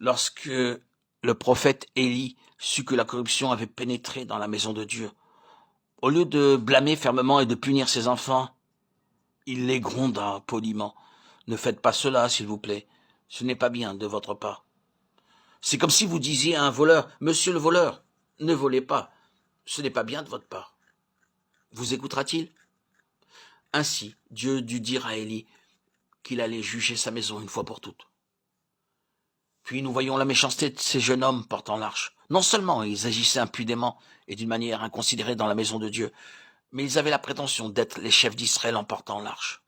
lorsque le prophète Élie sut que la corruption avait pénétré dans la maison de Dieu, au lieu de blâmer fermement et de punir ses enfants, il les gronda poliment. « Ne faites pas cela, s'il vous plaît. Ce n'est pas bien de votre part. » C'est comme si vous disiez à un voleur, « Monsieur le voleur, ne volez pas. Ce n'est pas bien de votre part. » Vous écoutera-t-il? Ainsi, Dieu dut dire à Élie qu'il allait juger sa maison une fois pour toutes. Puis nous voyons la méchanceté de ces jeunes hommes portant l'arche. Non seulement ils agissaient impudemment et d'une manière inconsidérée dans la maison de Dieu, mais ils avaient la prétention d'être les chefs d'Israël en portant l'arche.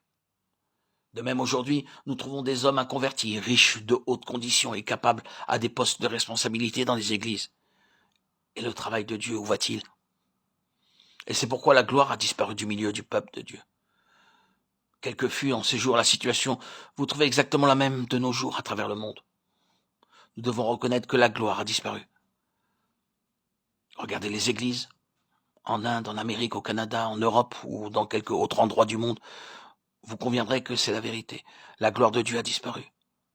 De même aujourd'hui, nous trouvons des hommes inconvertis, riches de hautes conditions et capables à des postes de responsabilité dans les églises. Et le travail de Dieu, où va-t-il? Et c'est pourquoi la gloire a disparu du milieu du peuple de Dieu. Quelle que fût en ces jours la situation, vous trouvez exactement la même de nos jours à travers le monde. Nous devons reconnaître que la gloire a disparu. Regardez les églises, en Inde, en Amérique, au Canada, en Europe ou dans quelque autre endroit du monde. Vous conviendrez que c'est la vérité. La gloire de Dieu a disparu.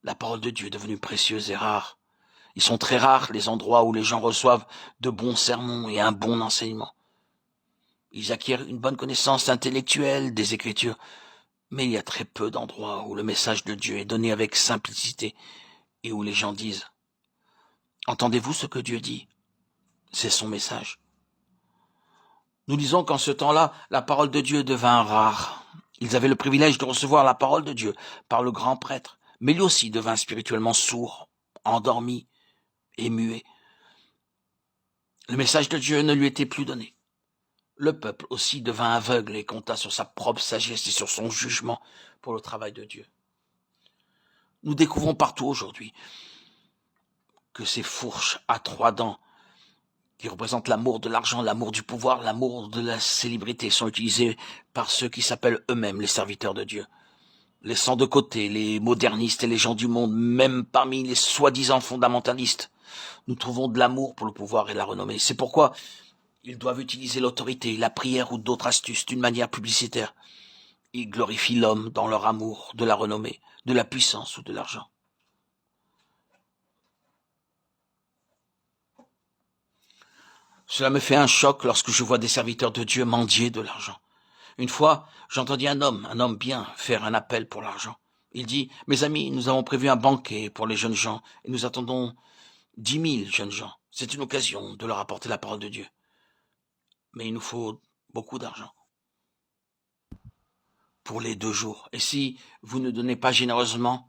La parole de Dieu est devenue précieuse et rare. Ils sont très rares les endroits où les gens reçoivent de bons sermons et un bon enseignement. Ils acquièrent une bonne connaissance intellectuelle des Écritures, mais il y a très peu d'endroits où le message de Dieu est donné avec simplicité et où les gens disent « Entendez-vous ce que Dieu dit ?» C'est son message. Nous disons qu'en ce temps-là, la parole de Dieu devint rare. Ils avaient le privilège de recevoir la parole de Dieu par le grand prêtre, mais lui aussi devint spirituellement sourd, endormi et muet. Le message de Dieu ne lui était plus donné. Le peuple aussi devint aveugle et compta sur sa propre sagesse et sur son jugement pour le travail de Dieu. Nous découvrons partout aujourd'hui que ces fourches à 3 dents qui représentent l'amour de l'argent, l'amour du pouvoir, l'amour de la célébrité, sont utilisés par ceux qui s'appellent eux-mêmes les serviteurs de Dieu. Laissant de côté les modernistes et les gens du monde, même parmi les soi-disant fondamentalistes, nous trouvons de l'amour pour le pouvoir et la renommée. C'est pourquoi ils doivent utiliser l'autorité, la prière ou d'autres astuces d'une manière publicitaire. Ils glorifient l'homme dans leur amour de la renommée, de la puissance ou de l'argent. Cela me fait un choc lorsque je vois des serviteurs de Dieu mendier de l'argent. Une fois, j'entendis un homme bien, faire un appel pour l'argent. Il dit, « Mes amis, nous avons prévu un banquet pour les jeunes gens et nous attendons 10 000 jeunes gens. C'est une occasion de leur apporter la parole de Dieu. Mais il nous faut beaucoup d'argent pour les 2 jours. Et si vous ne donnez pas généreusement,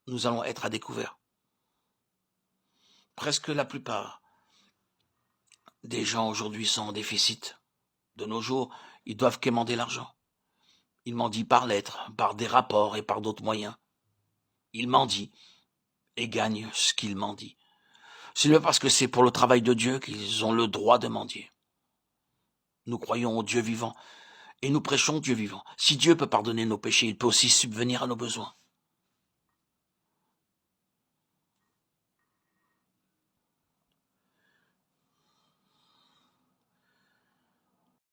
nous allons être à découvert. » Presque la plupart des gens aujourd'hui sont en déficit. De nos jours, ils doivent quémander l'argent. Ils mendient par lettres, par des rapports et par d'autres moyens. Ils mendient et gagnent ce qu'ils mendient. Ce n'est pas parce que c'est pour le travail de Dieu qu'ils ont le droit de mendier. Nous croyons au Dieu vivant et nous prêchons Dieu vivant. Si Dieu peut pardonner nos péchés, il peut aussi subvenir à nos besoins.